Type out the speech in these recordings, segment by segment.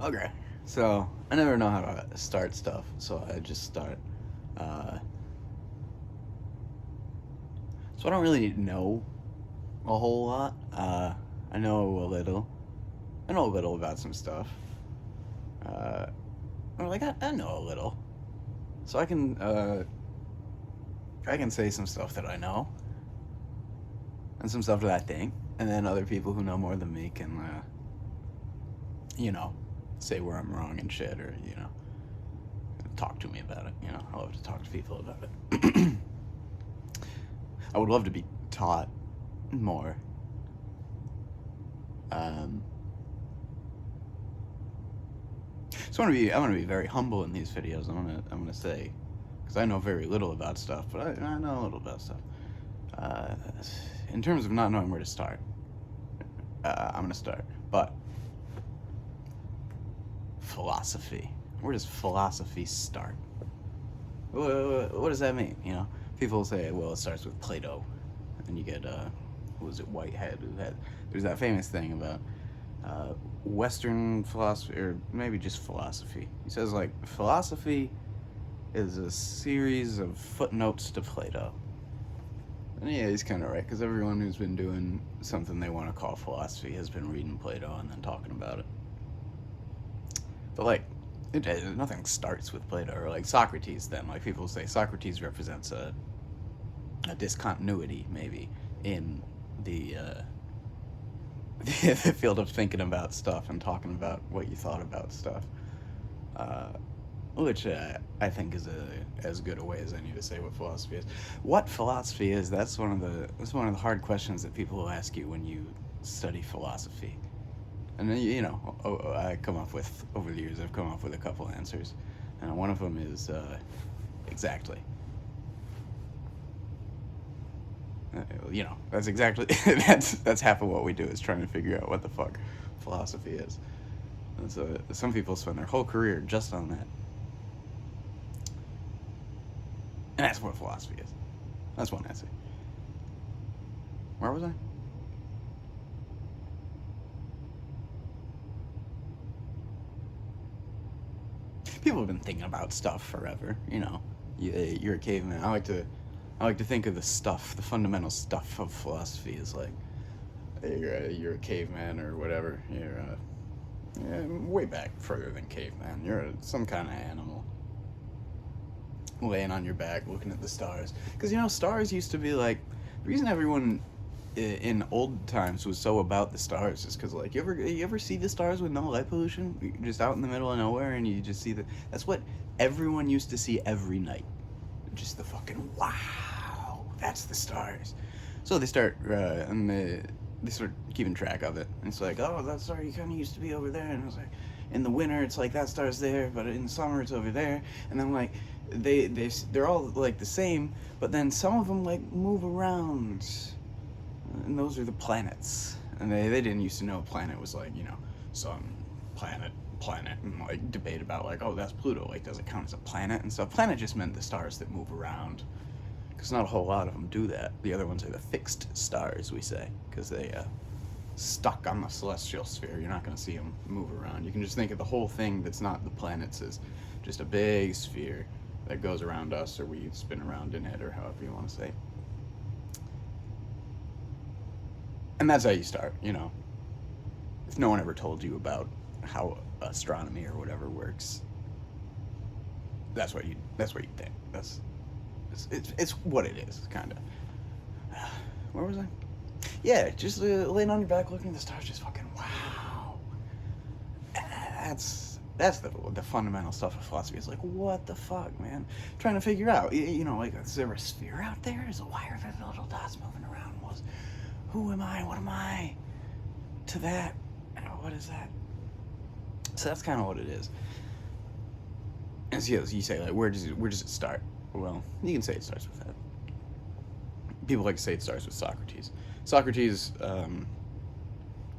Okay. So I never know how to start stuff, so I just start. Uh, so I don't really know a whole lot. I know a little. I know a little about some stuff. Uh, or like I know a little, so I can say some stuff that I know and some stuff that I think, and then other people who know more than me can, you know, say where I'm wrong and shit, or talk to me about it. I love to talk to people about it. I would love to be taught more. Um, so I want to be very humble in these videos. I'm gonna say, because I know very little about stuff, but I know a little about stuff. Uh, in terms of not knowing where to start, I'm gonna start. But philosophy. Where does philosophy start? What does that mean? People say, well, it starts with Plato, and you get who was it, Whitehead, who had there's that famous thing about Western philosophy, or maybe just philosophy. He says like philosophy is a series of footnotes to Plato. And yeah, he's kind of right, because everyone who's been doing something they want to call philosophy has been reading Plato and then talking about it. But like, nothing starts with Plato, or like Socrates. Then, like people say, Socrates represents a discontinuity, maybe in the the field of thinking about stuff and talking about what you thought about stuff, uh, which I think is as good a way as any to say what philosophy is. What philosophy is? That's one of the hard questions that people will ask you when you study philosophy. And then, I come up with, over the years, I've come up with a couple answers. And one of them is exactly. That's exactly, that's half of what we do, is trying to figure out what the fuck philosophy is. And so some people spend their whole career just on that. And that's what philosophy is. That's one answer. Where was I? People have been thinking about stuff forever. You're a caveman. I like to think of the stuff, the fundamental stuff of philosophy is like you're a caveman or whatever. You're way back further than caveman. You're some kind of animal, laying on your back, looking at the stars. Because stars used to be like the reason everyone in old times was so about the stars is because like you ever see the stars with no light pollution, you're just out in the middle of nowhere and you just see that's what everyone used to see every night, just the fucking wow, that's the stars. So they start and they start keeping track of it, and it's like, oh, that star you kind of used to be over there, and I was like, in the winter it's like that star's there, but in the summer it's over there, and then like they're all like the same, but then some of them like move around, and those are the planets. And they didn't used to know a planet was like, sun, planet, and like debate about like, oh, that's Pluto, like does it count as a planet and stuff. Planet just meant the stars that move around, because not a whole lot of them do that. The other ones are the fixed stars, we say, because they stuck on the celestial sphere. You're not going to see them move around. You can just think of the whole thing that's not the planets as just a big sphere that goes around us, or we spin around in it, or however you want to say. And that's how you start. If no one ever told you about how astronomy or whatever works, that's what you think. It's what it is, kind of. Where was I? Yeah, just laying on your back, looking at the stars, just fucking wow. That's the fundamental stuff of philosophy. It's like, what the fuck, man? Trying to figure out, like, is there a sphere out there? Why are there little dots moving around? Who am I? What am I? To that, what is that? So that's kind of what it is. And so you say, like, where does it start? Well, you can say it starts with that. People like to say it starts with Socrates. Socrates,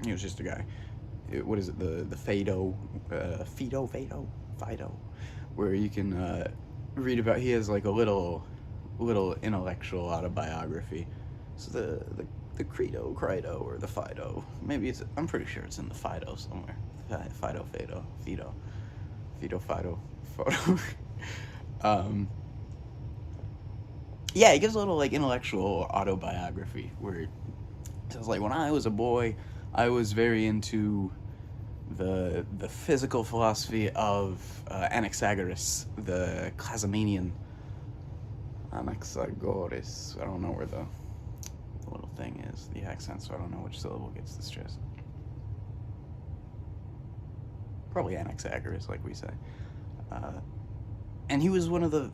he was just a guy. What is it? The Phaedo, Phaedo, where you can read about. He has like a little intellectual autobiography. So the Credo, or the Phaedo. Maybe I'm pretty sure it's in the Phaedo somewhere. Phaedo, Photo. Yeah, it gives a little like intellectual autobiography where it says like, when I was a boy, I was very into the physical philosophy of Anaxagoras, the Clazomenian. Anaxagoras. I don't know where the little thing is, the accent, so I don't know which syllable gets the stress. Probably Anaxagoras, like we say. And he was one of the,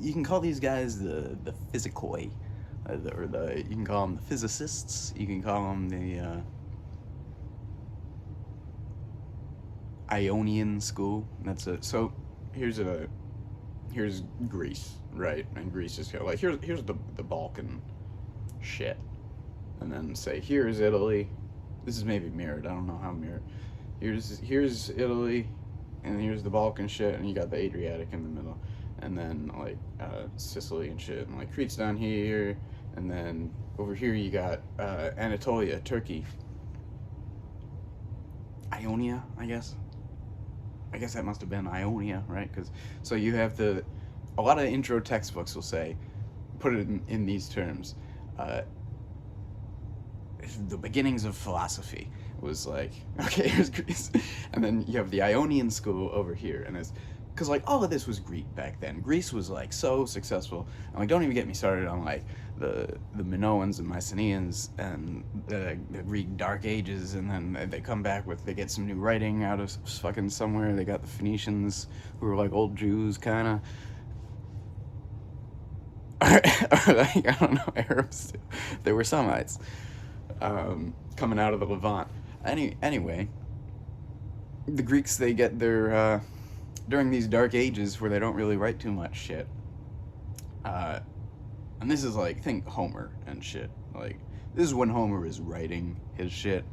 you can call these guys the physicoi, you can call them the physicists, you can call them the Ionian school. That's it. So here's Greece, right? And Greece is like, here's the Balkan shit, and then say here's Italy. This is maybe mirrored. I don't know how mirrored. Here's Italy, and here's the Balkan shit, and you got the Adriatic in the middle, and then like Sicily and shit, and like Crete's down here, and then over here you got Anatolia, Turkey, Ionia, I guess that must have been Ionia, right? Because so you have a lot of intro textbooks will say, put it in these terms. The beginnings of philosophy was like, okay, here's Greece, and then you have the Ionian school over here, and it's because like all of this was Greek back then. Greece was like so successful, and like don't even get me started on like the Minoans and Mycenaeans and the Greek Dark Ages, and then they come back with, they get some new writing out of fucking somewhere. They got the Phoenicians who were like old Jews kind of. Or like, I don't know, Arabs too. They were Semites coming out of the Levant. Anyway, the Greeks, they get their during these dark ages where they don't really write too much shit. And this is like, think Homer and shit. Like, this is when Homer is writing his shit.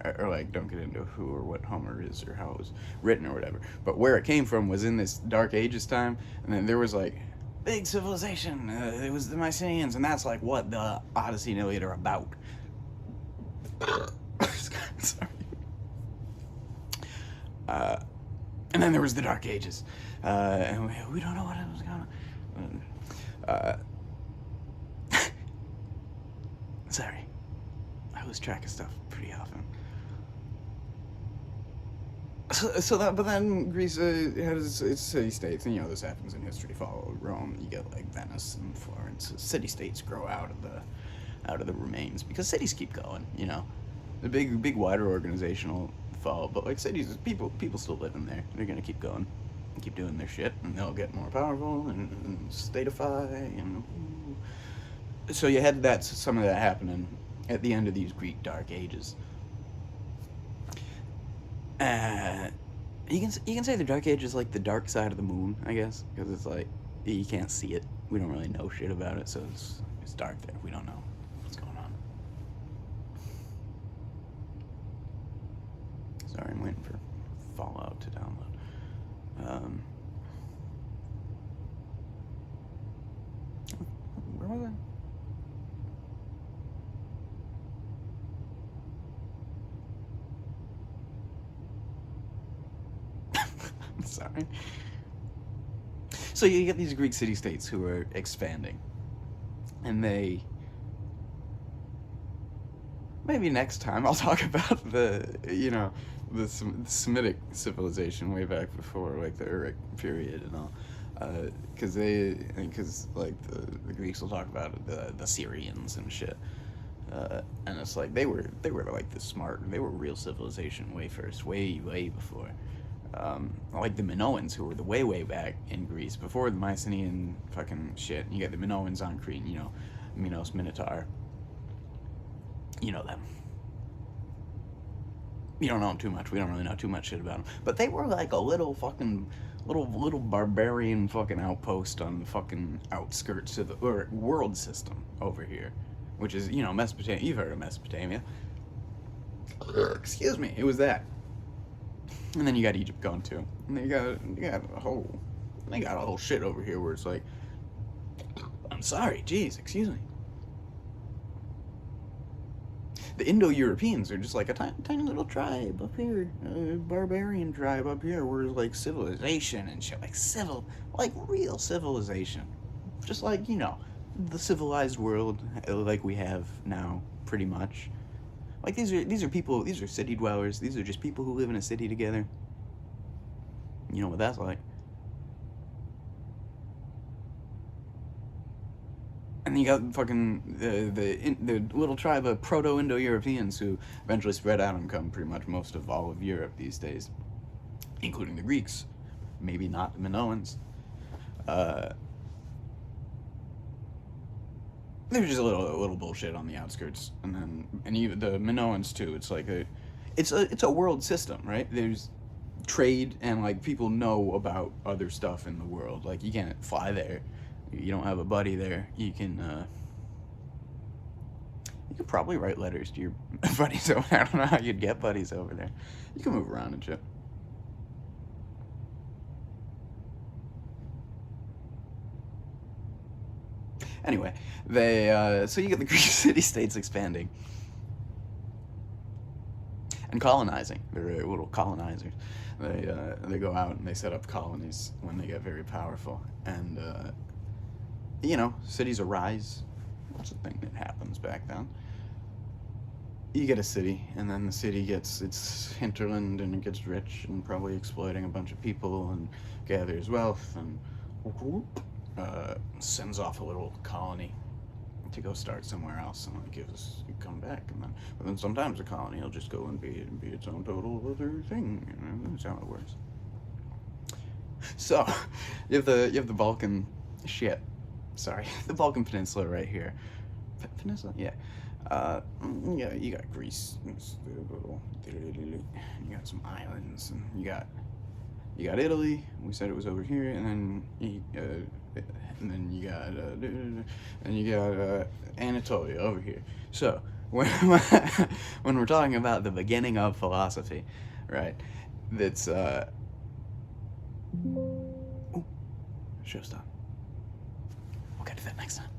Or like, don't get into who or what Homer is or how it was written or whatever. But where it came from was in this dark ages time, and then there was like big civilization. It was the Mycenaeans, and that's like what the Odyssey and Iliad are about. Sorry. And then there was the Dark Ages, and we don't know what was going on. Sorry, I lose track of stuff pretty often. But then Greece has its city-states, and this happens in history. Follow Rome, you get like Venice and Florence. City-states grow out of the remains because cities keep going. The big wider organizational fall, but like cities, people still live in there. They're gonna keep going, and keep doing their shit, and they'll get more powerful and statify. And so you had some of that happening at the end of these Greek Dark Ages. You can say the Dark Age is like the dark side of the moon, I guess, because it's like you can't see it. We don't really know shit about it, so it's dark there. We don't know what's going on. Sorry, I'm waiting for Fallout to download. Where was I? Sorry. So you get these Greek city-states who are expanding, and maybe next time I'll talk about the Semitic civilization way back before like the Uruk period and all, because like the Greeks will talk about the Syrians and shit, and it's like they were like the smart, they were real civilization way first, way before. Like the Minoans, who were the way back in Greece before the Mycenaean fucking shit. You got the Minoans on Crete, Minos, Minotaur. You know them. You don't know them too much. We don't really know too much shit about them. But they were like a little fucking little barbarian fucking outpost on the fucking outskirts of the world system over here, which is Mesopotamia. You've heard of Mesopotamia. Excuse me. It was that. And then you got Egypt going too, and they got a whole shit over here where it's like, I'm sorry, jeez, excuse me. The Indo-Europeans are just like a tiny little tribe up here, a barbarian tribe up here, where like civilization and shit, like real civilization, just like, the civilized world like we have now, pretty much. Like these are people, these are city dwellers. These are just people who live in a city together. You know what that's like. And then you got fucking the little tribe of Proto-Indo-Europeans who eventually spread out and become pretty much most of all of Europe these days, including the Greeks, maybe not the Minoans. There's just a little bullshit on the outskirts, and even the Minoans too. It's like it's a world system, right? There's trade, and like people know about other stuff in the world. Like you can't fly there. You don't have a buddy there. You can probably write letters to your buddies over there. I don't know how you'd get buddies over there. You can move around and shit. Anyway, so you get the Greek city-states expanding and colonizing. They're little colonizers. They go out and they set up colonies when they get very powerful, and cities arise. That's a thing that happens back then. You get a city, and then the city gets its hinterland, and it gets rich, and probably exploiting a bunch of people, and gathers wealth, and sends off a little colony to go start somewhere else, and like come back, but then sometimes a colony will just go and be its own total other thing. That's how it works. So you have the Balkan shit. Sorry, the Balkan Peninsula right here. Peninsula, yeah. Yeah, you got Greece. You got some islands, and you got Italy. We said it was over here, and then you got Anatolia over here. So when we're talking about the beginning of philosophy, right? That's show's done. We'll get to that next time.